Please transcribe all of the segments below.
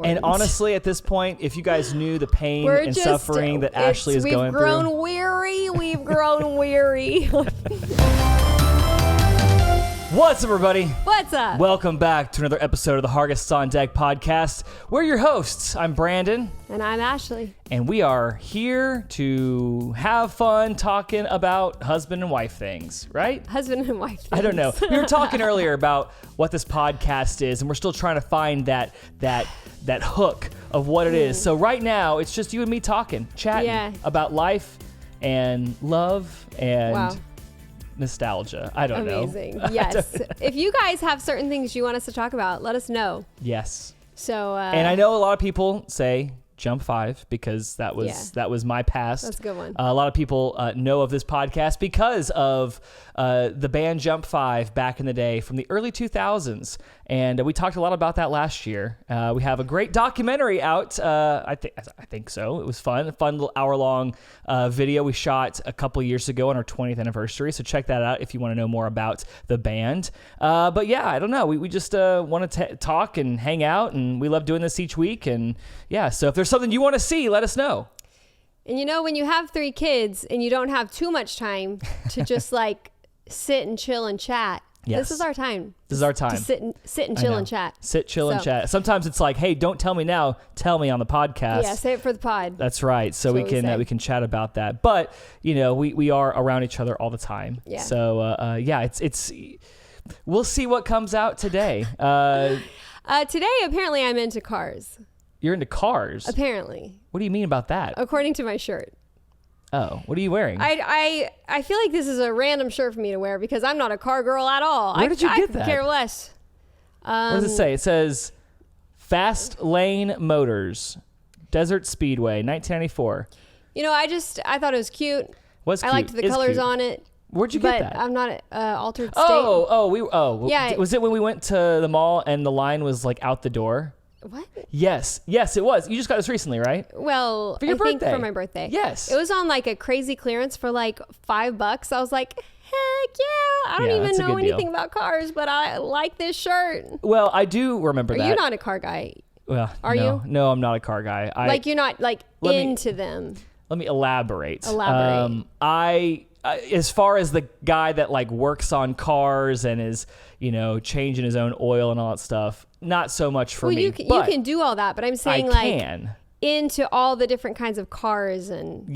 And honestly, at this point, if you guys knew the pain and suffering that Ashley is going through. We've grown weary. What's up, everybody? What's up? Welcome back to another episode of the Hargests on Deck podcast. We're your hosts. I'm Brandon. And I'm Ashley. And we are here to have fun talking about husband and wife things, right? Husband and wife things. I don't know. We were talking earlier about what this podcast is, and we're still trying to find that hook of what it is. So right now, it's just you and me talking, chatting about life and love and nostalgia. I don't know. Amazing. Yes. If you guys have certain things you want us to talk about, let us know. Yes. So. And I know a lot of people say Jump 5 because that was my past. That's a good one. A lot of people know of this podcast because of the band Jump 5 back in the day from the early 2000s. And we talked a lot about that last year. We have a great documentary out. I think so. It was fun. A fun little hour-long video we shot a couple years ago on our 20th anniversary. So check that out if you want to know more about the band. But yeah, I don't know. We just want to talk and hang out, and we love doing this each week. And yeah, so if there's something you want to see, let us know. And you know, when you have 3 kids and you don't have too much time to just like sit and chill and chat, this is our time. This is our time. To sit and chill and chat. Sit, chill, and chat. Sometimes it's like, hey, don't tell me now. Tell me on the podcast. Yeah, say it for the pod. That's right. So we can chat about that. But you know, we are around each other all the time. Yeah. So it's we'll see what comes out today. Today, apparently, I'm into cars. You're into cars? Apparently. What do you mean about that? According to my shirt. Oh, what are you wearing? I feel like this is a random shirt for me to wear because I'm not a car girl at all. Where did you get that? I care less. What does it say? It says Fast Lane Motors, Desert Speedway, 1994. You know, I thought it was cute. What's cute? I liked the colors on it. Where'd you get that? I'm not Altered State. Yeah. Was it when we went to the mall and the line was like out the door? What? Yes, it was. You just got this recently, right? Well, for your birthday. Think for my birthday. Yes. It was on like a crazy clearance for like $5. I was like, heck yeah. I don't even know anything about cars, but I like this shirt. Well, I do remember that. Are you not a car guy? Well, are you? No, I'm not a car guy. Like you're not like into them. Let me elaborate. Elaborate. As far as the guy that like works on cars and is, you know, changing his own oil and all that stuff, not so much for me. You can do all that, but I'm saying into all the different kinds of cars and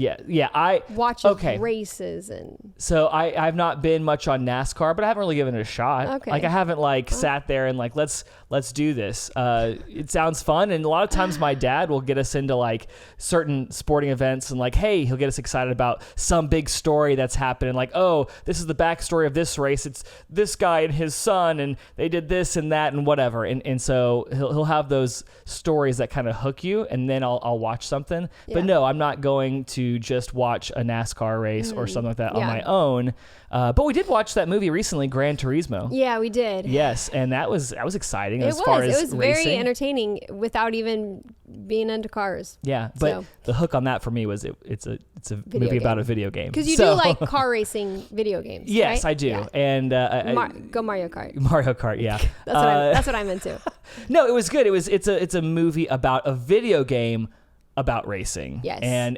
watch races and. So I've not been much on NASCAR, but I haven't really given it a shot. Okay. Like I haven't sat there and like let's do this. It sounds fun, and a lot of times my dad will get us into like certain sporting events and like, hey, he'll get us excited about some big story that's happening. Like, oh, this is the backstory of this race. It's this guy and his son, and they did this and that and whatever. And so he'll have those stories that kind of hook you, and then I'll watch something. Yeah. But no, I'm not going to just watch a NASCAR race or something like that on my own. But we did watch that movie recently, Gran Turismo. Yeah, we did. Yes, and that was exciting. It was very entertaining without even being into cars. Yeah, but the hook on that for me was it's a movie about a video game. Because you do like car racing video games. Yes, right? I do. Yeah. And go Mario Kart. Mario Kart, yeah. That's what I'm into. No, it was good. It's a movie about a video game about racing. Yes. And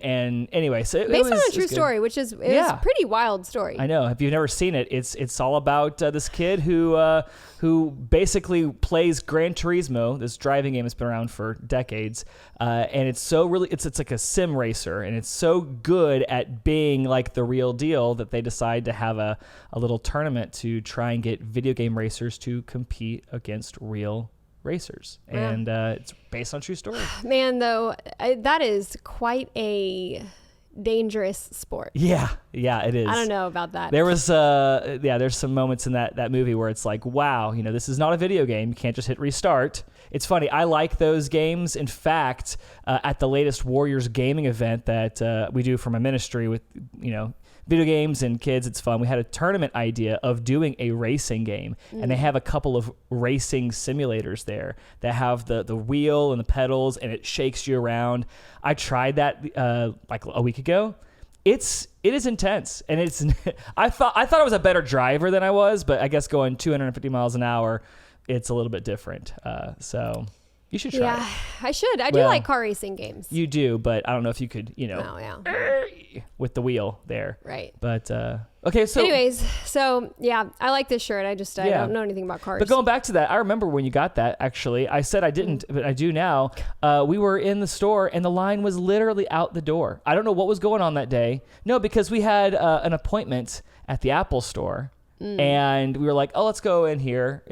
anyway, so based on a true story, which is a pretty wild story. I know. If you've never seen it, it's all about this kid who basically plays Gran Turismo, this driving game that's been around for decades. And it's like a sim racer, and it's so good at being like the real deal that they decide to have a little tournament to try and get video game racers to compete against real racers. Yeah. And it's based on true story. Man, though, that is quite a dangerous sport. Yeah, it is. I don't know about that. There was there's some moments in that movie where it's like, wow, you know, this is not a video game. You can't just hit restart. It's funny. I like those games. In fact, at the latest Warriors gaming event that we do for my ministry with, you know, video games and kids, it's fun. We had a tournament idea of doing a racing game, and they have a couple of racing simulators there that have the wheel and the pedals, and it shakes you around. I tried that like a week ago. It is intense, and it's. I thought I was a better driver than I was, but I guess going 250 miles an hour, it's a little bit different. So You should try it. I should. I do like car racing games. You do, but I don't know if you could, with the wheel there. Right. But, okay, so. Anyways, I like this shirt. I don't know anything about cars. But going back to that, I remember when you got that, actually. I said I didn't, but I do now. We were in the store, and the line was literally out the door. I don't know what was going on that day. No, because we had an appointment at the Apple store. And we were like, oh, let's go in here.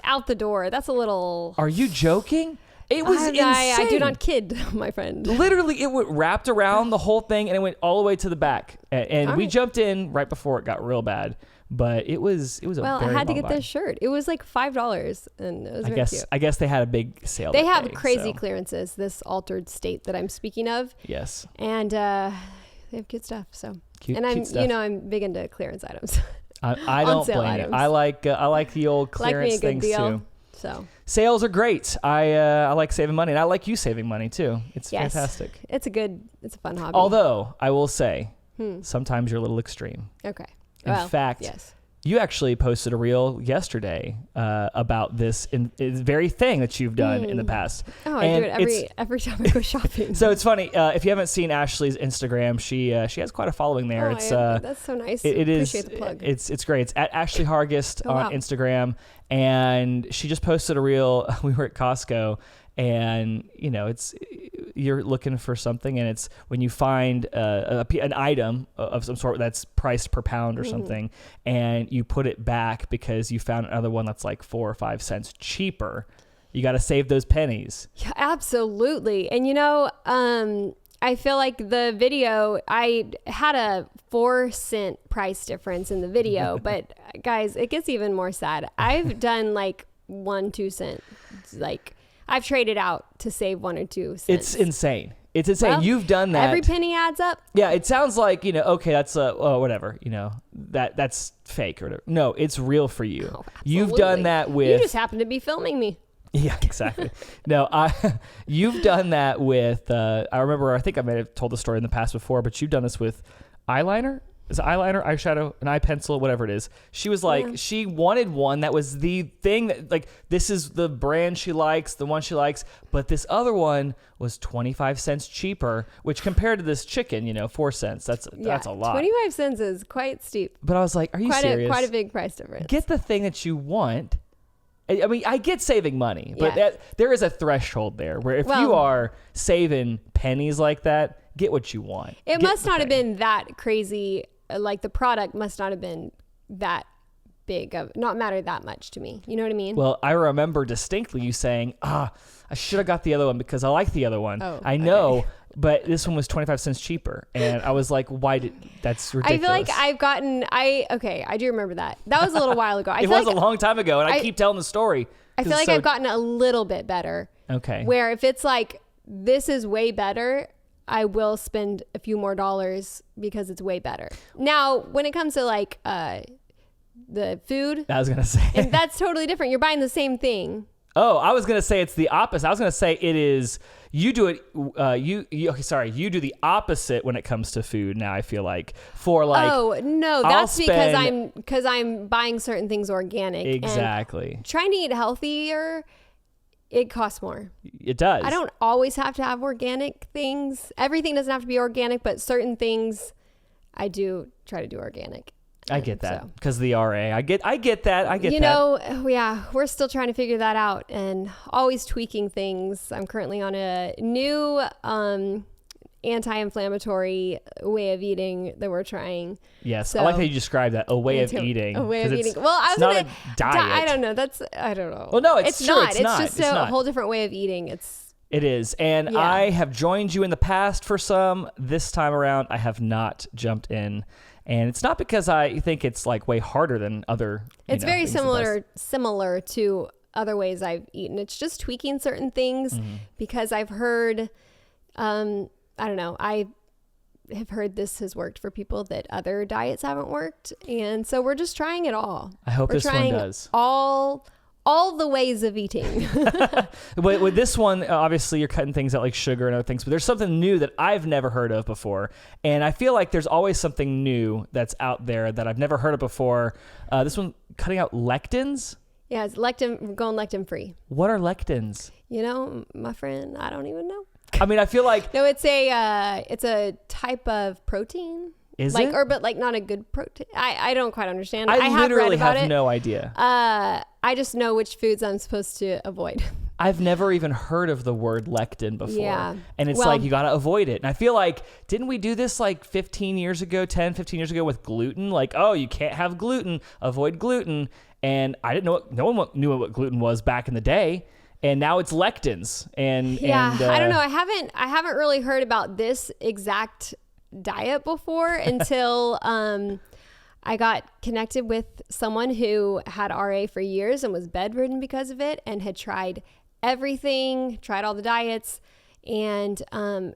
Out the door. That's a little... Are you joking? It was insane. I do not kid, my friend. Literally, it went wrapped around the whole thing, and it went all the way to the back. And we jumped in right before it got real bad. But it was a very I had to get line. this shirt. It was like $5, and it was very cute. I guess they had a big sale. They have crazy clearances, this altered state that I'm speaking of. Yes. And they have cute stuff. So cute stuff. I'm big into clearance items. I don't blame you. I like the old clearance things too. So sales are great. I like saving money, and I like you saving money too. It's fantastic. It's a fun hobby. Although I will say, sometimes you're a little extreme. Okay. In fact, you actually posted a reel yesterday about this very thing that you've done in the past. Oh, I do it every time I go shopping. So it's funny. If you haven't seen Ashley's Instagram, she has quite a following there. That's so nice. It is. Appreciate the plug. It's great. It's at Ashley Hargests on Instagram, and she just posted a reel. We were at Costco. And you're looking for something, and it's when you find an item of some sort that's priced per pound or something, and you put it back because you found another one that's like 4 or 5 cents cheaper. You got to save those pennies. Yeah, absolutely. And I feel like the video, I had a 4-cent price difference in the video, but guys, it gets even more sad. I've done like 1-2 cents, I've traded out to save 1 or 2 cents. It's insane. Well, you've done that. Every penny adds up. Yeah, it sounds like, okay, that's whatever, that's fake or whatever. No, it's real for you. Oh, you've done that with... You just happen to be filming me. Yeah, exactly. No, you've done that with, I think I may have told the story in the past before, but you've done this with eyeliner. Is it eyeliner, eyeshadow, an eye pencil, whatever it is. She was like, she wanted one that was the thing that, this is the brand she likes, the one she likes, but this other one was 25 cents cheaper, which compared to this chicken, 4 cents, that's a lot. 25 cents is quite steep. But I was like, are you serious? Quite a big price difference. Get the thing that you want. I mean, I get saving money, but there is a threshold there where if you are saving pennies like that, get what you want. It must not have been that crazy. The product must not have been that big not matter that much to me. You know what I mean? Well, I remember distinctly you saying, I should have got the other one because I like the other one. Oh, I know, but this one was 25 cents cheaper. And I was like, that's ridiculous. I feel like I do remember that. That was a little while ago. It was a long time ago, and I keep telling the story. I feel like I've gotten a little bit better. Okay. Where if it's like, this is way better, I will spend a few more dollars because it's way better. Now, when it comes to the food, I was going to say, and that's totally different. You're buying the same thing. Oh, I was going to say it's the opposite. I was going to say it is, you do it, you do the opposite when it comes to food now, I feel like. Oh, no, that's because I'm buying certain things organic. Exactly. And trying to eat healthier, it costs more. It does. I don't always have to have organic things. Everything doesn't have to be organic, but certain things I do try to do organic. I get that because the RA. I get that. We're still trying to figure that out and always tweaking things. I'm currently on a new anti-inflammatory way of eating that we're trying. Yes, so, I like how you described that, a way of eating. A way of eating. Well, it's not a diet. I don't know. I don't know. Well, no, it's true. Not. It's just a whole different way of eating. It is. And I have joined you in the past for some. This time around, I have not jumped in. And it's not because I think it's way harder than other. It's very similar to other ways I've eaten. It's just tweaking certain things because I've heard, I don't know, I have heard this has worked for people that other diets haven't worked. And so we're just trying it all. I hope this one does. All the ways of eating. With this one, obviously you're cutting things out like sugar and other things, but there's something new that I've never heard of before. And I feel like there's always something new that's out there that I've never heard of before. This one, cutting out lectins? Yeah, it's going lectin-free. What are lectins? You know, my friend, I don't even know. I mean, I feel like No, it's a type of protein. Is like, it? Or but like not a good protein. I don't quite understand. I have literally read about have it. no idea. I just know which foods I'm supposed to avoid. I've never even heard of the word lectin before. Yeah. And it's like, you got to avoid it. And I feel like, didn't we do this like 15 years ago with gluten? Like, oh, you can't have gluten, avoid gluten. And I didn't know, no one knew what gluten was back in the day. And now it's lectins. And I don't know. I haven't really heard about this exact diet before until I got connected with someone who had RA for years and was bedridden because of it and had tried everything, tried all the diets. And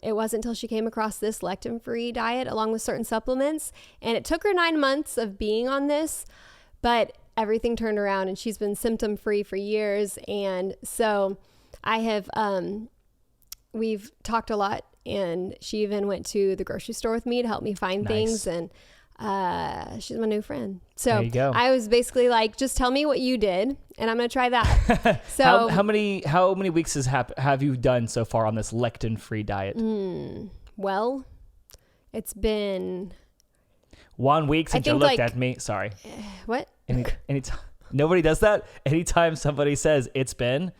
it wasn't until she came across this Lectin-Free diet along with certain supplements. And it took her 9 months of being on this, but everything turned around and she's been symptom-free for years. And so I have, we've talked a lot, and she even went to the grocery store with me to help me find things. And she's my new friend. So there you go. I was basically like, just tell me what you did and I'm going to try that. So how many weeks have you done so far on this lectin-free diet? Well, it's been 1 week since you looked at me. Sorry. What? Anytime, nobody does that. Anytime somebody says it's been,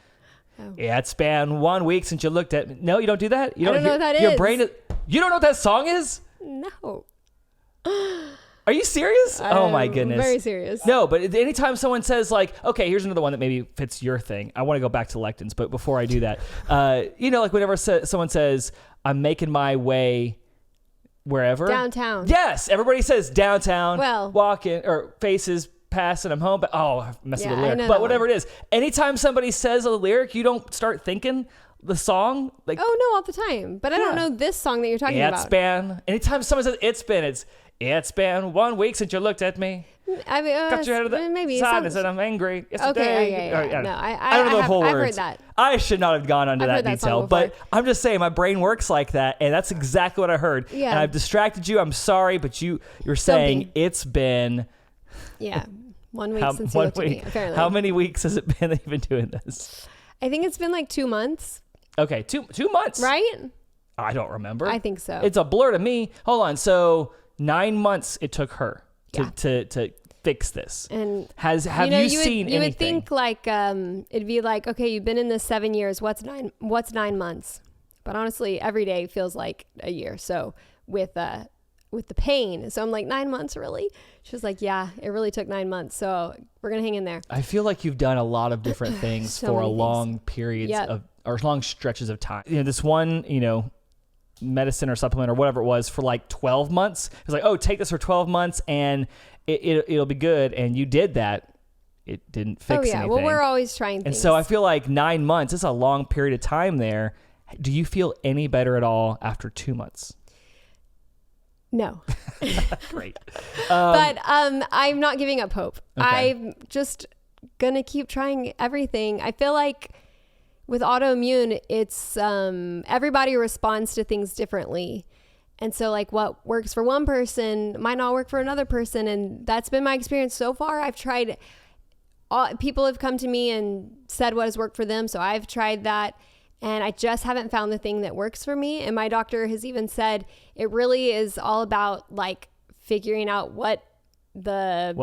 yeah, it's been 1 week since you looked at me. No, you don't do that. You don't know what that your is. brain is. You don't know what that song is? No. Are you serious? Oh my goodness. Very serious. No, but anytime someone says like, okay, here's another one that maybe fits your thing. I want to go back to lectins, but before I do that, like whenever someone says, I'm making my way wherever. Downtown. Yes. Everybody says downtown. Well. Walking or faces past and I'm home. But I'm messing with the I lyric. know But that whatever one. it is, anytime somebody says a lyric, you don't start thinking the song. Like, Oh no, all the time. But I don't know this song that you're talking yeah, about. it's been. Anytime someone says it's been 1 week since you looked at me. I mean, Got your head of the maybe side and sounds- said I'm angry. Yesterday. Okay, yeah. Or, No, I don't know the whole I've words. heard that. I should not have gone into I've that heard that detail, song but before. I'm just saying my brain works like that, and that's exactly what I heard. Yeah. And I've distracted you. I'm sorry, but you're saying Something. it's been. Yeah. 1 week since you looked at me, apparently. How many weeks has it been that you've been doing this? I think it's been like 2 months, Okay, two months. right? I don't remember. I think so. It's a blur to me. Hold on. So 9 months it took her to fix this. And Have you seen anything? You would think like it'd be like, okay, you've been in this 7 years. What's 9 months? But honestly, every day feels like a year. So with the pain, so I'm like, 9 months, really? She was like, yeah, it really took 9 months. So we're gonna hang in there. I feel like you've done a lot of different things So for a many things. long periods Yep. or long stretches of time. This one, medicine or supplement or whatever it was for like 12 months. It was like, oh, take this for 12 months and it'll be good. And you did that. It didn't fix anything. Well, we're always trying things. And so I feel like 9 months is a long period of time there. Do you feel any better at all after 2 months? No. Great. But I'm not giving up hope. Okay. I'm just gonna keep trying everything. I feel like with autoimmune, it's everybody responds to things differently. And so like what works for one person might not work for another person. And that's been my experience so far. I've tried, people have come to me and said what has worked for them. So I've tried that. And I just haven't found the thing that works for me. And my doctor has even said it really is all about like figuring out what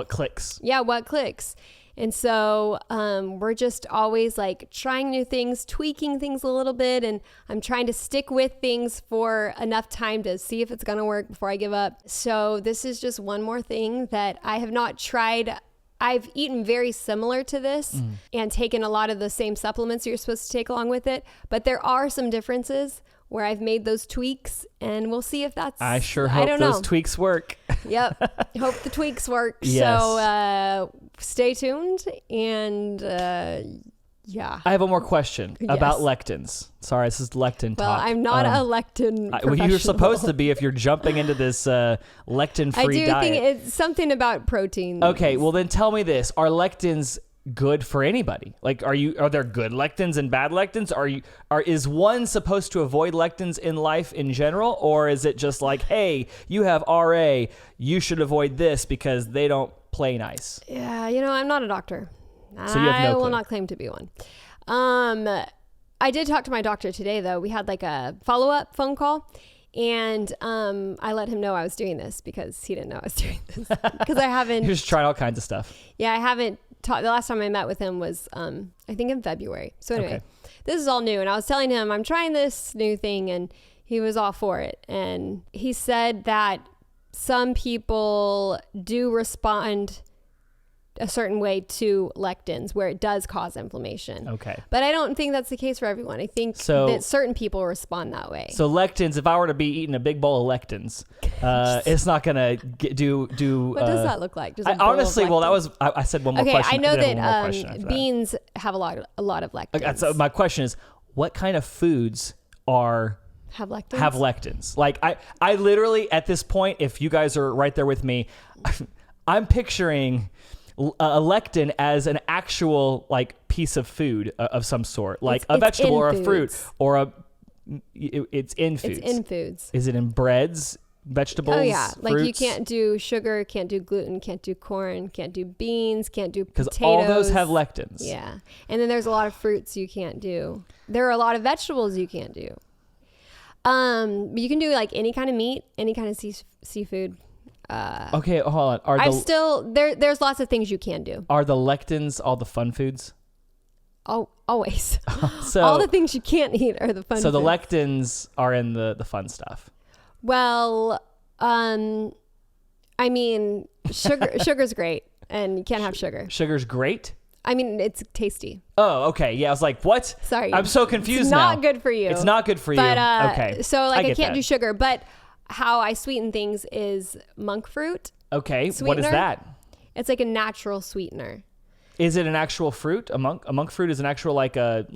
clicks. Yeah, what clicks. And so we're just always like trying new things, tweaking things a little bit. And I'm trying to stick with things for enough time to see if it's going to work before I give up. So this is just one more thing that I have not tried. I've eaten very similar to this and taken a lot of the same supplements you're supposed to take along with it. But there are some differences where I've made those tweaks, and we'll see if that's... I sure hope those tweaks work. Yep. Hope the tweaks work. Yes. So stay tuned. And yeah. I have one more question about lectins. Sorry, this is lectin Well, talk. I'm not a lectin professional. Well, you're supposed to be if you're jumping into this lectin-free diet. I do think it's something about protein. Okay, well then tell me this. Are lectins good for anybody? Like, are there good lectins and bad lectins? Is one supposed to avoid lectins in life in general? Or is it just like, hey, you have RA, you should avoid this because they don't play nice? Yeah, I'm not a doctor. So you have no I will clue. not claim to be one. I did talk to my doctor today, though. We had like a follow-up phone call. And I let him know I was doing this because he didn't know I was doing this. Because I haven't... You're just trying all kinds of stuff. Yeah, I haven't... The last time I met with him was, I think in February. So anyway, This is all new. And I was telling him, I'm trying this new thing. And he was all for it. And he said that some people do respond a certain way to lectins where it does cause inflammation. Okay. But I don't think that's the case for everyone. I think that certain people respond that way. So lectins, if I were to be eating a big bowl of lectins, it's not going to do... What does that look like? Honestly, well, that was... I said one more question. Okay, I know that beans have a lot of lectins. Okay, so my question is, what kind of foods have lectins? Like, I literally, at this point, if you guys are right there with me, I'm picturing... a lectin as an actual like piece of food of some sort, like a vegetable or a fruit or it's in foods. It's in foods. Is it in breads, vegetables? Oh yeah, fruits? Like you can't do sugar, can't do gluten, can't do corn, can't do beans, can't do potatoes. Because all those have lectins. Yeah, and then there's a lot of fruits you can't do. There are a lot of vegetables you can't do. You can do like any kind of meat, any kind of seafood. Okay, hold on. There's lots of things you can do. Are the lectins all the fun foods? Oh, always. So all the things you can't eat are the fun foods. So the lectins are in the fun stuff. Well, I mean, sugar's great, and you can't have sugar. Sugar's great? I mean, it's tasty. Oh, okay. Yeah, I was like, what? Sorry. I'm so confused now. It's not good for you. It's not good for you. But, okay. So like I can't do sugar, but how I sweeten things is monk fruit. Okay. Sweetener. What is that? It's like a natural sweetener. Is it an actual fruit? A monk fruit is an actual like a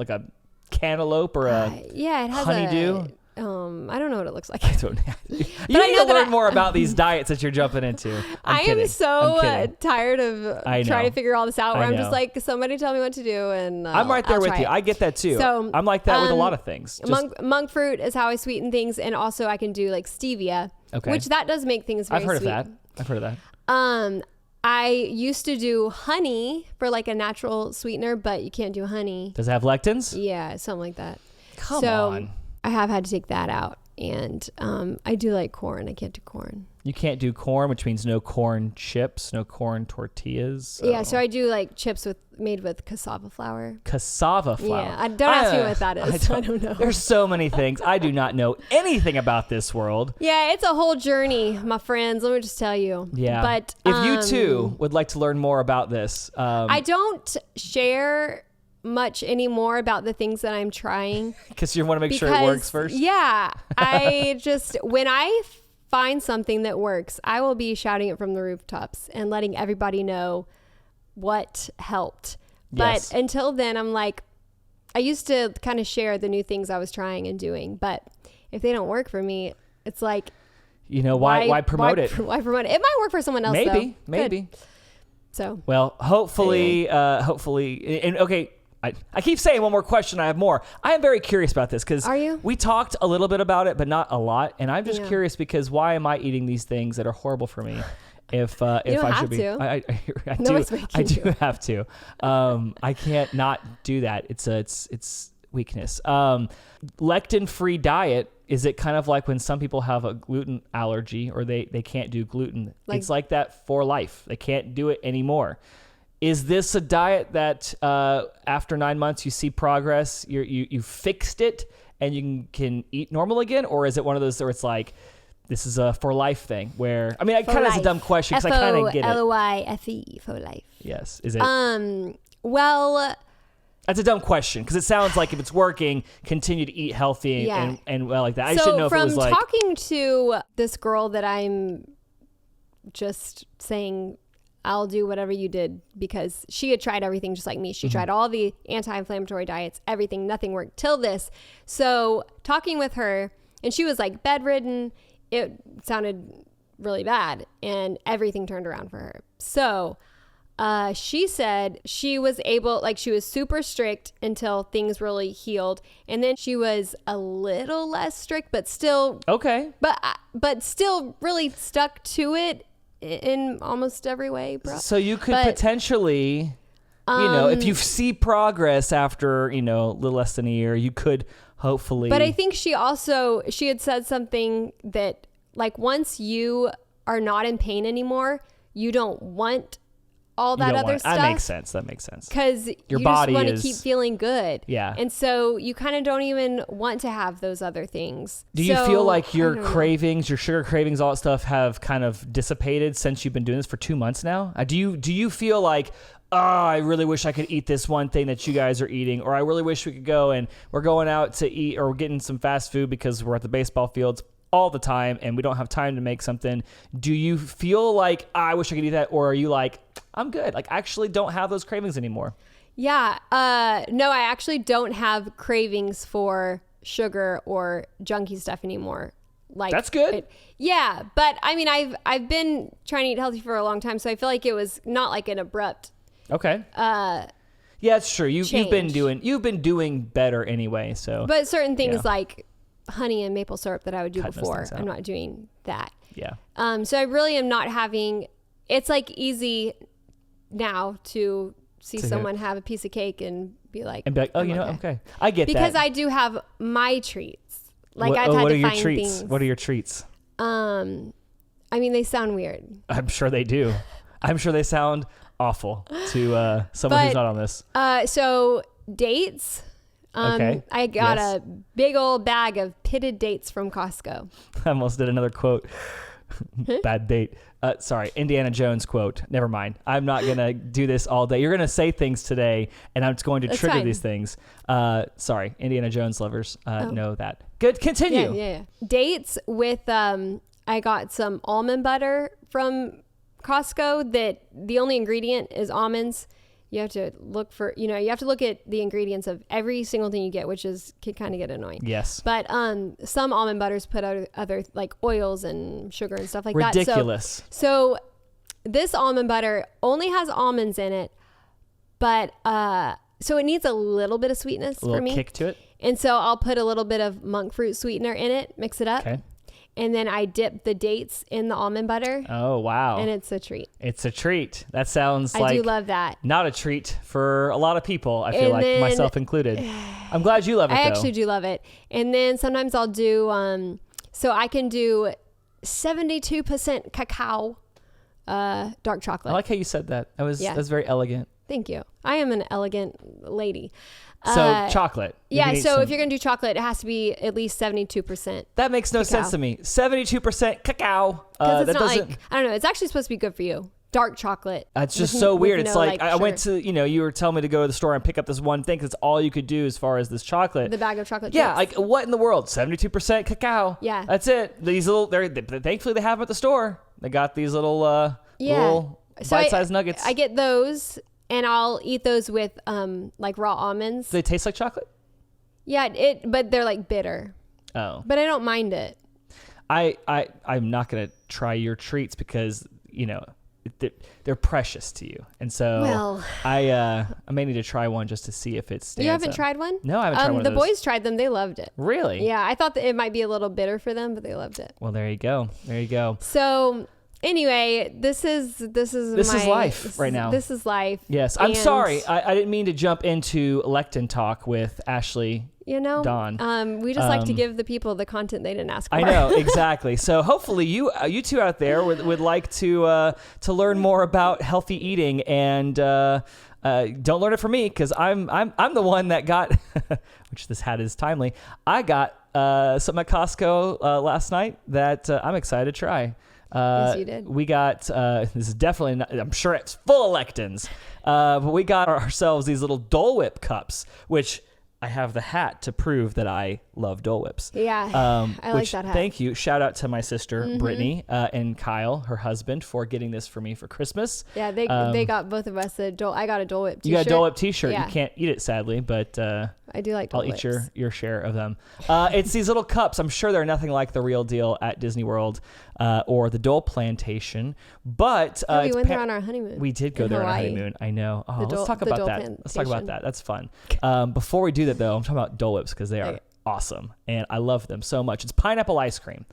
cantaloupe or a yeah, it has honeydew? I don't know what it looks like. I don't know. You need to learn more about these diets that you're jumping into. I am so tired of trying to figure all this out. Where I'm just like, somebody tell me what to do, and I'm right there with you. I get that too. So I'm like that with a lot of things. Monk fruit is how I sweeten things, and also I can do like stevia, which that does make things very sweet. I've heard of that. I used to do honey for like a natural sweetener, but you can't do honey. Does it have lectins? Yeah, something like that. Come on. I have had to take that out, and I do like corn. I can't do corn. You can't do corn, which means no corn chips, no corn tortillas. So. Yeah, so I do like chips made with cassava flour. Cassava flour? Yeah, don't ask me what that is. I don't know. There's so many things. I do not know anything about this world. Yeah, it's a whole journey, my friends. Let me just tell you. Yeah. But if you too would like to learn more about this. I don't share much anymore about the things that I'm trying. Because you want to make sure it works first? Yeah. When I find something that works, I will be shouting it from the rooftops and letting everybody know what helped. But until then, I'm like, I used to kind of share the new things I was trying and doing. But if they don't work for me, it's like, why promote it? Why promote it? It might work for someone else. Maybe. Good. So, well, hopefully, and okay. I keep saying one more question. I have more. I am very curious about this because we talked a little bit about it, but not a lot. And I'm just curious because why am I eating these things that are horrible for me? If I should be, I do have to. I can't not do that. It's weakness. Lectin-free diet. Is it kind of like when some people have a gluten allergy or they can't do gluten? It's like that for life. They can't do it anymore. Is this a diet that after 9 months you see progress, you fixed it and you can eat normal again? Or is it one of those where it's like, this is a for life thing where, I mean, it kind of is a dumb question because I kind of get it. FOLIFE, for life. Yes. Is it? Well, that's a dumb question because it sounds like if it's working, continue to eat healthy and well like that. I should know if it was like. From talking to this girl that I'm just saying, I'll do whatever you did because she had tried everything just like me. She tried all the anti-inflammatory diets, everything, nothing worked till this. So talking with her, and she was like bedridden, it sounded really bad and everything turned around for her. So she said she was able, like she was super strict until things really healed. And then she was a little less strict, but still. Okay. But still really stuck to it in almost every way, bro. So you could potentially if you see progress after, a little less than a year, you could hopefully. But I think she had said something that, like, once you are not in pain anymore, you don't want all that other stuff. That makes sense. Because you body just want to keep feeling good. Yeah. And so you kind of don't even want to have those other things. Do you feel like your cravings, your sugar cravings, all that stuff have kind of dissipated since you've been doing this for 2 months now? Do you feel like, oh, I really wish I could eat this one thing that you guys are eating, or I really wish we could go and we're going out to eat, or we're getting some fast food because we're at the baseball fields all the time and we don't have time to make something? Do you feel like, I wish I could eat that? Or are you like, I'm good, like I actually don't have those cravings anymore? Yeah. No, I actually don't have cravings for sugar or junky stuff anymore. Like, that's good. Yeah. But I mean, I've been trying to eat healthy for a long time. So I feel like it was not like an abrupt. Okay. Yeah, it's true. You've been doing better anyway. So, but certain things like honey and maple syrup that I would do before, I'm not doing that. Yeah. So I really am not having. It's like easy now to see someone have a piece of cake and be like, oh, okay. I get that. Because I do have my treats. Like, I've had to find things. What are your treats? I mean, they sound weird. I'm sure they do. I'm sure they sound awful to someone who's not on this. So dates. Okay. I got a big old bag of pitted dates from Costco. I almost did another quote. Bad date. Sorry, Indiana Jones quote. Never mind. I'm not going to do this all day. You're going to say things today, and I'm just going to trigger these things. Sorry, Indiana Jones lovers know that. Good, continue. Yeah. Dates with, I got some almond butter from Costco that the only ingredient is almonds. You have to look for, you have to look at the ingredients of every single thing you get, which can kind of get annoying. Yes. But some almond butters put other like oils and sugar and stuff like Ridiculous. that. So this almond butter only has almonds in it, but so it needs a little bit of sweetness for me. A little kick to it. And so I'll put a little bit of monk fruit sweetener in it, mix it up. Okay. And then I dip the dates in the almond butter. Oh, wow. And it's a treat. It's a treat. That sounds like... I do love that. Not a treat for a lot of people, I feel like, myself included. I'm glad you love it, I actually do love it. And then sometimes I'll do... so I can do 72% cacao, dark chocolate. I like how you said that. That was very elegant. Thank you. I am an elegant lady. So chocolate. Yeah. So if you're going to do chocolate, it has to be at least 72%. That makes no sense to me. 72% cacao. Because it's not like, I don't know. It's actually supposed to be good for you. Dark chocolate. That's just so weird. It's like I went to, you were telling me to go to the store and pick up this one thing because it's all you could do as far as this chocolate. The bag of chocolate chips. Yeah. Like what in the world? 72% cacao. Yeah. That's it. These little, thankfully they have them at the store. They got these little bite-sized nuggets. I get those. And I'll eat those with like raw almonds. Do they taste like chocolate? Yeah, but they're like bitter. Oh. But I don't mind it. I'm not going to try your treats because, they're precious to you. And so I may need to try one just to see if it stands You haven't up. tried one? No, I haven't tried one of the those. boys tried them. They loved it. Really? Yeah, I thought that it might be a little bitter for them, but they loved it. Well, there you go. So... Anyway, this is life right now. This is life. Yes, I'm sorry. I didn't mean to jump into lectin talk with Ashley. Dawn. We just like to give the people the content they didn't ask for. I know, exactly. So hopefully you two out there would like to learn more about healthy eating, and don't learn it from me because I'm the one that got which this hat is timely. I got something at Costco last night that I'm excited to try. Yes, you did. We got, this is definitely not, I'm sure it's full of lectins, but we got ourselves these little Dole Whip cups, which I have the hat to prove that I love Dole Whips. Yeah, I like that hat. Thank you. Shout out to my sister, Brittany, and Kyle, her husband, for getting this for me for Christmas. Yeah, they got both of us a Dole. I got a Dole Whip t-shirt. You got a Dole Whip t-shirt. Yeah. You can't eat it, sadly, but I do like Dole I'll Whips. eat your share of them. It's these little cups. I'm sure they're nothing like the real deal at Disney World or the Dole Plantation, but we went there on our honeymoon. We did go there on our honeymoon. I know. Oh, let's talk about that. Let's talk about that. That's fun. Before we do that, though, I'm talking about Dole Whips because they are awesome, and I love them so much. It's pineapple ice cream.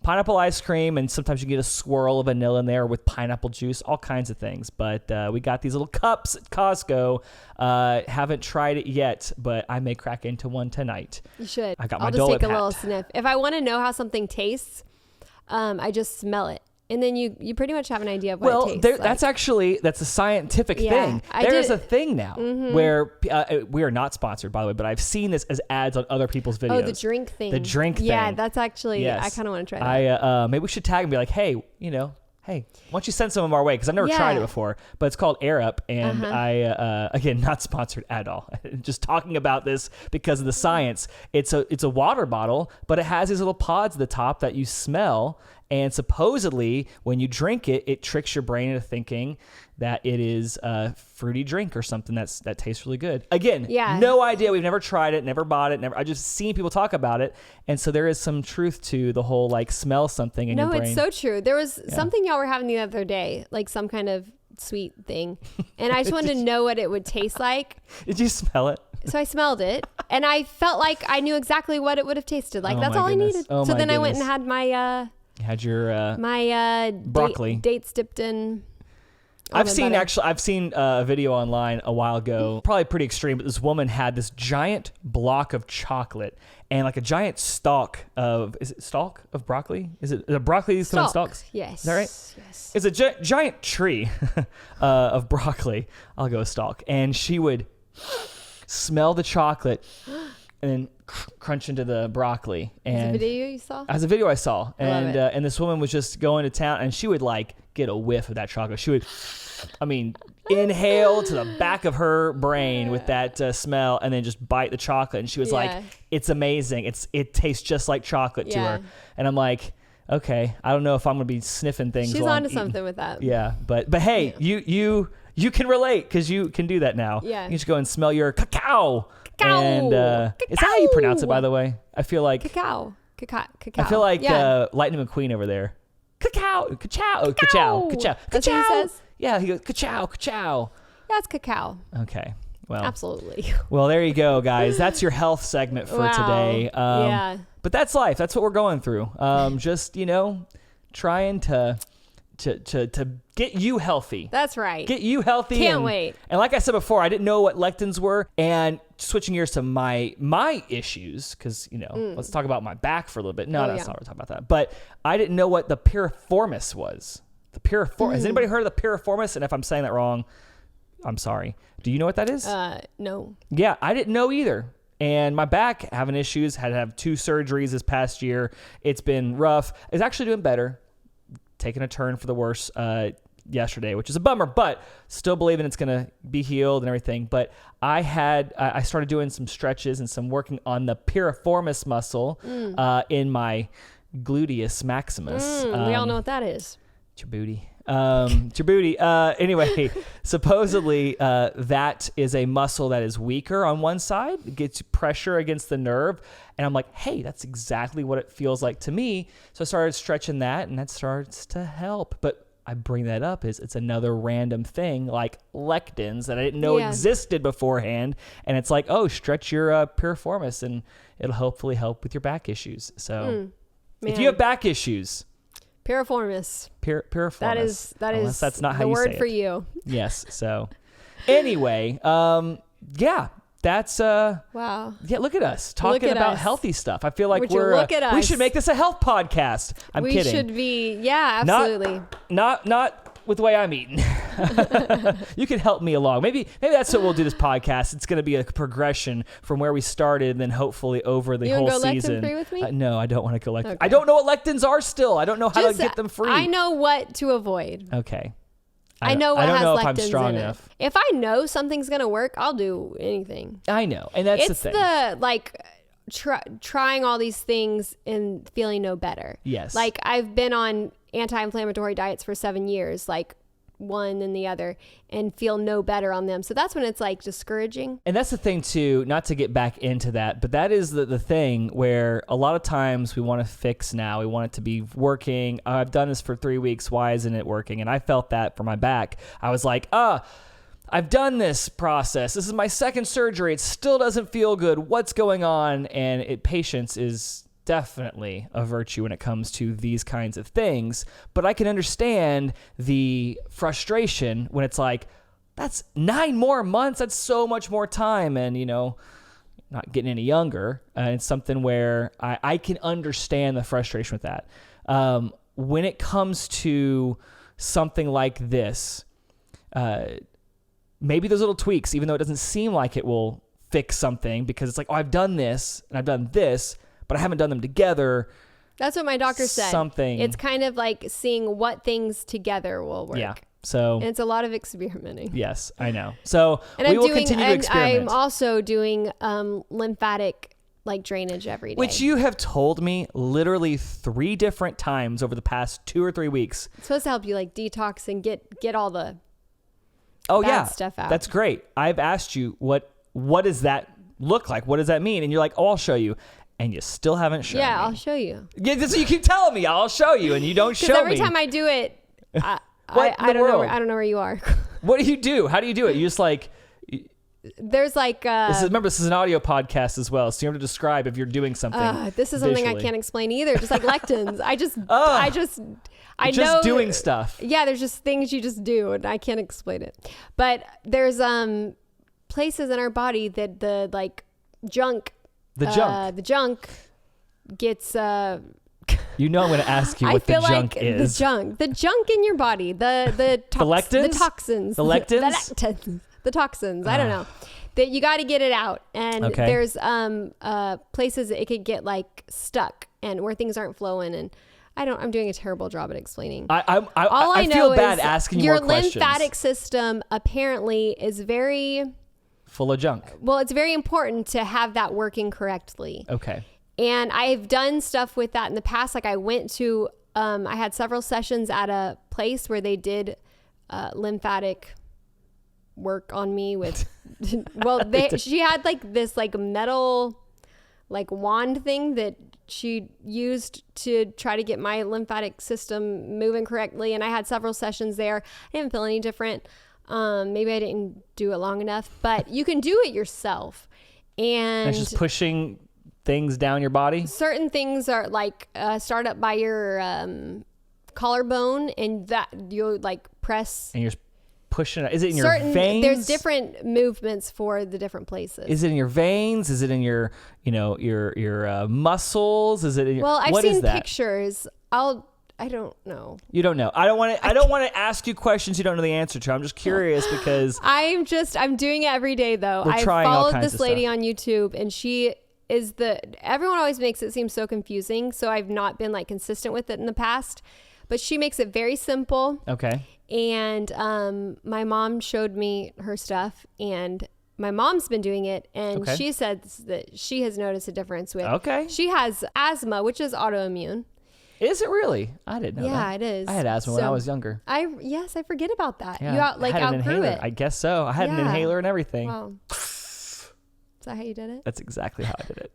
pineapple ice cream, and sometimes you get a swirl of vanilla in there with pineapple juice, all kinds of things. But we got these little cups at Costco. Haven't tried it yet, but I may crack into one tonight. You should. I got my I'll just Dole take Whip a little hat. sniff. If I want to know how something tastes, I just smell it. And then you pretty much have an idea of what it tastes like. That's a scientific Yeah, thing. I There's did- a thing now where we are not sponsored, by the way, but I've seen this as ads on other people's videos. Oh, the drink thing. The drink Yeah, thing. that's actually, Yes. I kind of want to try that. Maybe we should tag and be like, hey, why don't you send some of them our way? Because I've never tried it before, but it's called Air Up, and I again, not sponsored at all. Just talking about this because of the science. It's a water bottle, but it has these little pods at the top that you smell, and supposedly when you drink it, it tricks your brain into thinking that it is a fruity drink or something that tastes really good. Again, no idea. We've never tried it, never bought it, I just seen people talk about it, and so there is some truth to the whole like smell something in your brain. No, it's so true. There was something y'all were having the other day, like some kind of sweet thing, and I just wanted to know what it would taste like. Did you smell it? So I smelled it, and I felt like I knew exactly what it would have tasted like. Oh That's my all goodness. I needed. Oh So my then I went goodness. and had my You had your my broccoli. dates dipped in. I've almond butter. seen a video online a while ago, probably pretty extreme, but this woman had this giant block of chocolate and like a giant stalk of broccoli? Is it broccoli come in stalks? Yes. Is that right? Yes. It's a giant tree of broccoli. I'll go stalk. And she would smell the chocolate and then crunch into the broccoli. And The video you saw? as a video I saw, I love it. And this woman was just going to town, and she would like get a whiff of that chocolate. She would, inhale to the back of her brain with that smell, and then just bite the chocolate. And she was like, "It's amazing. It tastes just like chocolate to her." And I'm like, "Okay, I don't know if I'm gonna be sniffing things." She's while I'm onto eating. something with that. Yeah, but hey, you can relate because you can do that now. Yeah. You just go and smell your cacao. Cacao. And is that how you pronounce it, by the way? I feel like Cacao. I feel like Lightning McQueen over there. Cacao, cacao, cacao, cacao, That's what he says? Yeah, he goes cacao, cacao. Yeah, it's cacao. Okay, well, Absolutely. well, there you go, guys. That's your health segment for Wow. today. Yeah. But that's life. That's what we're going through. Just trying to get you healthy. That's right. Get you healthy. Can't wait. And like I said before, I didn't know what lectins were. And switching gears to my issues, because, let's talk about my back for a little bit. No, that's not what we're talking about that. But I didn't know what the piriformis was. The piriformis. Has anybody heard of the piriformis? And if I'm saying that wrong, I'm sorry. Do you know what that is? No. Yeah, I didn't know either. And my back having issues, had to have 2 surgeries this past year. It's been rough. It's actually doing better. Taking a turn for the worse yesterday, which is a bummer, but still believing it's going to be healed and everything. But I started doing some stretches and some working on the piriformis muscle in my gluteus maximus. We all know what that is. It's your booty. It's your booty. Anyway, supposedly that is a muscle that is weaker on one side. It gets pressure against the nerve. And I'm like, hey, that's exactly what it feels like to me. So I started stretching that, and that starts to help. But I bring that up is it's another random thing like lectins that I didn't know existed beforehand. And it's like, oh, stretch your piriformis, and it'll hopefully help with your back issues. So if you have back issues, Piriformis. piriformis. That is Unless that's not how the you word say for it. you. Yes. So anyway, that's Wow. yeah, look at us talking at about us. healthy stuff. I feel like Would you we're look at we us? should make this a health podcast. I'm we kidding. should be. Yeah, absolutely. Not with the way I'm eating. You can help me along. Maybe that's what we'll do this podcast. It's going to be a progression from where we started, and then hopefully over the You whole wanna go season. Lectin-Free with me? No, I don't want to go lectin. Okay. I don't know what lectins are still. I don't know how to get them free. I know what to avoid. Okay. I know what I don't has know lectins if I'm strong in enough. it. If I know something's gonna work, I'll do anything. I know, and that's It's the thing. trying all these things and feeling no better. Yes. Like I've been on anti-inflammatory diets for 7 years, like one and the other, and feel no better on them. So that's when it's like discouraging. And that's the thing too, not to get back into that, but that is the thing where a lot of times we want to fix now. We want it to be working. I've done this for 3 weeks. Why isn't it working? And I felt that for my back. I was like, I've done this process. This is my second surgery. It still doesn't feel good. What's going on? And patience is definitely a virtue when it comes to these kinds of things, but I can understand the frustration when it's like, that's 9 more months. That's so much more time. And, not getting any younger. It's something where I can understand the frustration with that. When it comes to something like this, maybe those little tweaks, even though it doesn't seem like it will fix something, because it's like, oh, I've done this and I've done this, but I haven't done them together. That's what my doctor said. It's kind of like seeing what things together will work. Yeah. So, and it's a lot of experimenting. Yes, I know. So we will continue to experiment. I'm also doing lymphatic drainage every day. Which you have told me literally 3 different times over the past 2 or 3 weeks. It's supposed to help you detox and get all the bad stuff out. That's great. I've asked you what does that look like? What does that mean? And you're like, oh, I'll show you. And you still haven't shown me. Yeah, I'll show you. Yeah, that's what you keep telling me. I'll show you, and you don't show me. Every time I do it, I don't know where you are. What do you do? How do you do it? You just there's remember, this is an audio podcast as well, so you have to describe if you're doing something. This is something I can't explain either. Just like lectins, I know doing stuff. Yeah, there's just things you just do, and I can't explain it. But there's places in our body that the junk. The junk gets. I'm going to ask you what the junk is. The junk in your body, the lectins, the toxins, the lectins, the toxins. I don't know. That you got to get it out, and there's places that it could get stuck and where things aren't flowing, and I'm doing a terrible job at explaining. I feel bad asking you more questions. Your lymphatic system apparently is very full of junk. Well, it's very important to have that working correctly. Okay. And I've done stuff with that in the past. I went to, I had several sessions at a place where they did lymphatic work on me with, she had this metal wand thing that she used to try to get my lymphatic system moving correctly. And I had several sessions there. I didn't feel any different. Maybe I didn't do it long enough, but you can do it yourself. And it's just pushing things down your body. Certain things are start up by your collarbone, and that you'll press. And you're pushing it. Is it in your veins? There's different movements for the different places. Is it in your veins? Is it in your your muscles? Is it in your, well, I've seen pictures. I don't know. You don't know. I don't want to ask you questions you don't know the answer to. I'm just curious because I'm doing it every day though. I followed this lady on YouTube, and she is everyone always makes it seem so confusing. So I've not been consistent with it in the past, but she makes it very simple. Okay. And my mom showed me her stuff, and my mom's been doing it, and she says that she has noticed a difference with. Okay. She has asthma, which is autoimmune. Is it really? I didn't know that. Yeah, it is. I had asthma when I was younger. I forget about that. Yeah, You outgrew it. I guess so. I had an inhaler and everything. Wow. Is that how you did it? That's exactly how I did it.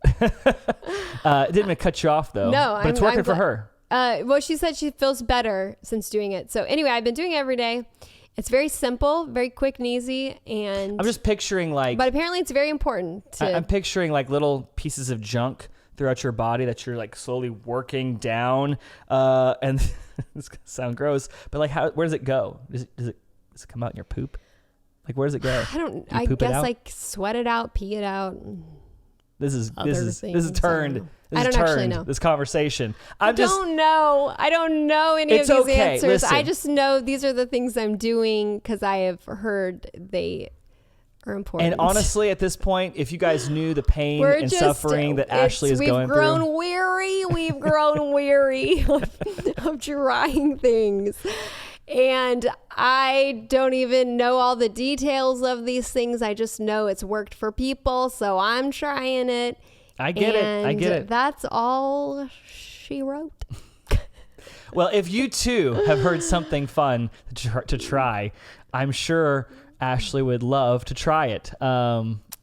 It didn't cut you off though. No, but it's working for her. Well, she said she feels better since doing it. So anyway, I've been doing it every day. It's very simple, very quick and easy, and I'm just picturing but apparently it's very important. I'm picturing little pieces of junk throughout your body that you're slowly working down, and this gonna sound gross, but where does it go? Does it come out in your poop? Where does it go? I guess sweat it out, pee it out. This is turned. I don't actually know this conversation. I don't know any of these answers. Listen. I just know these are the things I'm doing because I have heard they are important. And honestly, at this point, if you guys knew the pain and suffering that Ashley is going through. We've grown weary of trying things. And I don't even know all the details of these things. I just know it's worked for people, so I'm trying it. I get it. That's all she wrote. Well, if you too have heard something fun to try, I'm sure Ashley would love to try it.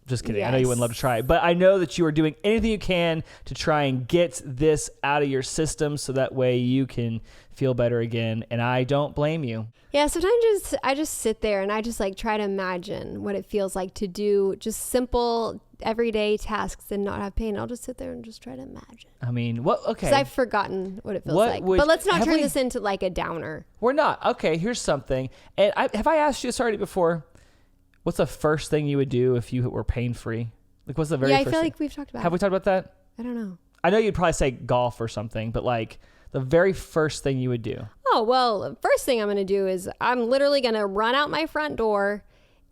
Just kidding. Yes. I know you wouldn't love to try it, but I know that you are doing anything you can to try and get this out of your system so that way you can feel better again. And I don't blame you. Yeah. Sometimes I just sit there and I just try to imagine what it feels like to do just simple everyday tasks and not have pain. I'll just sit there and just try to imagine. I mean, what? Okay. Because I've forgotten what it feels like. But let's not turn this into like a downer. We're not. Okay, here's something. And have I asked you this already before? What's the first thing you would do if you were pain-free? Like, what's the very first thing? I feel like we've talked about it. Have we talked about that? I don't know. I know you'd probably say golf or something, but like the very first thing you would do. Oh, well, first thing I'm going to do is I'm literally going to run out my front door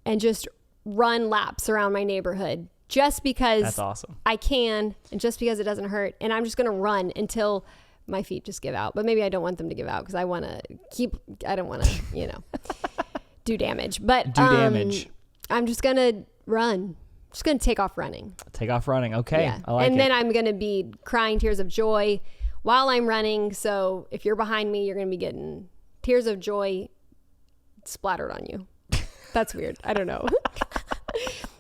and just run laps around my neighborhood just because that's awesome. I can and just because it doesn't hurt. And I'm just going to run until my feet just give out. But maybe I don't want them to give out because I don't want to, do damage. But damage. I'm just going to run. Just going to take off running. Take off running. Okay. Yeah. I like it. And then I'm going to be crying tears of joy while I'm running. So if you're behind me, you're going to be getting tears of joy splattered on you. That's weird. I don't know.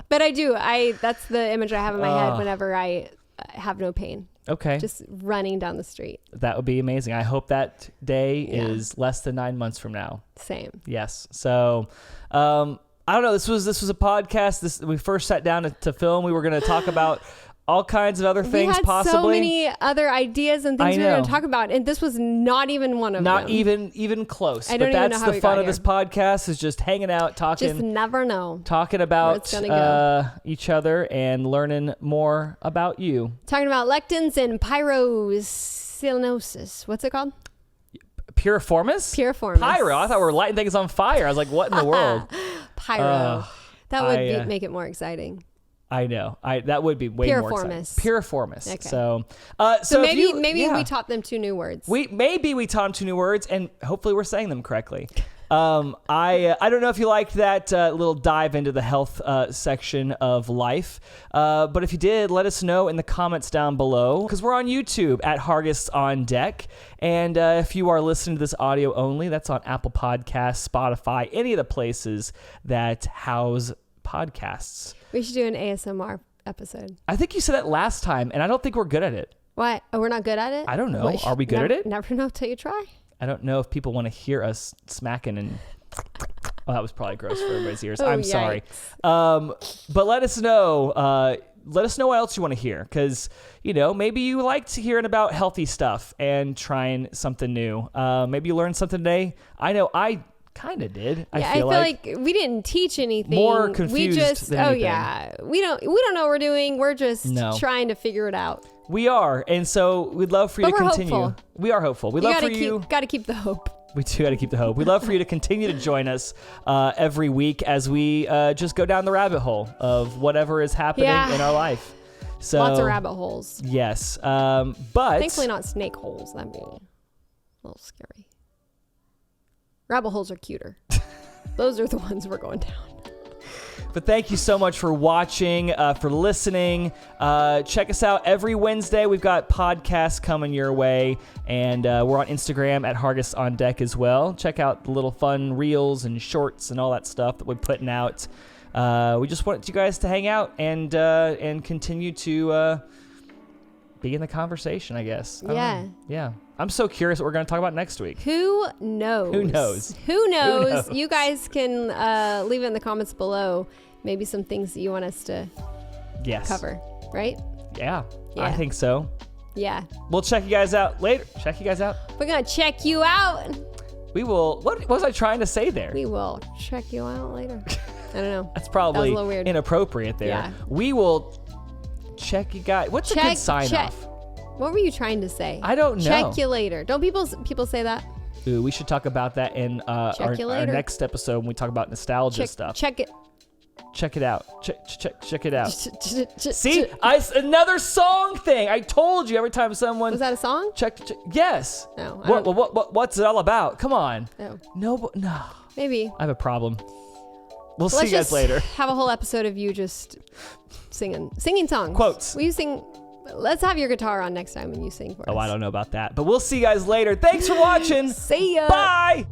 But I do. That's the image I have in my head whenever I have no pain. Okay. Just running down the street. That would be amazing. I hope that day is less than 9 months from now. Same. Yes. So, I don't know. This was a podcast. We first sat down to film. We were going to talk about all kinds of other things. We had possibly so many other ideas and things we were going to talk about, and this was not even one of them. Not even close. I don't even know how we got here. But that's the fun of this podcast is just hanging out, talking. Just never know. Talking about each other and learning more about you. Talking about lectins and pyrocyanosis. What's it called? Piriformis? Piriformis. Pyro. I thought we were lighting things on fire. I was like, what in the world? Pyro. That would make it more exciting. I know. That would be way more exciting. Piriformis. Okay. So maybe we taught them 2 new words. Maybe we taught them 2 new words, and hopefully we're saying them correctly. I don't know if you liked that little dive into the health section of life, but if you did, let us know in the comments down below, because we're on YouTube at Hargests on Deck, and if you are listening to this audio only, that's on Apple Podcasts, Spotify, any of the places that house podcasts. We should do an ASMR episode. I think you said that last time, and I don't think we're good at it. What? Oh, we're not good at it? I don't know. Are we good at it? Never know till you try. I don't know if people want to hear us smacking and... Oh, that was probably gross for everybody's ears. Oh, I'm sorry. But let us know. Let us know what else you want to hear, because, maybe you liked hearing about healthy stuff and trying something new. Maybe you learned something today. I know I kind of did. I feel like we didn't teach anything. More confused than anything. We don't know what we're doing. We're just trying to figure it out. We are, and so we'd love for you to continue. Hopeful. We are hopeful. We'd love for you. Got to keep the hope. We do got to keep the hope. We'd love for you to continue to join us every week as we just go down the rabbit hole of whatever is happening in our life. So lots of rabbit holes. Yes, but thankfully not snake holes. That'd be a little scary. Rabbit holes are cuter. Those are the ones we're going down. But thank you so much for watching, for listening. Check us out every Wednesday. We've got podcasts coming your way. And we're on Instagram at Hargests on Deck as well. Check out the little fun reels and shorts and all that stuff that we're putting out. We just want you guys to hang out and continue to be in the conversation, I guess. Yeah. I'm so curious what we're going to talk about next week. Who knows? You guys can leave it in the comments below. Maybe some things that you want us to cover, right? Yeah, I think so. Yeah. We'll check you guys out later. Check you guys out. We're going to check you out. We will. What was I trying to say there? We will check you out later. I don't know. That's probably a little weird. Inappropriate there. Yeah. We will check you guys. What's a good sign off? What were you trying to say? I don't know. Check you later. Don't people say that? Ooh, we should talk about that in our next episode when we talk about nostalgia stuff. Check it. Check it out. Check it out. See, another song thing. I told you every time someone. Was that a song? Check. Yes. No. What's it all about? Come on. No. No. Maybe. I have a problem. We'll see you guys later. Have a whole episode of you just singing songs. Quotes. Will you sing? Let's have your guitar on next time when you sing for us. Oh, I don't know about that, but we'll see you guys later. Thanks for watching. See ya. Bye.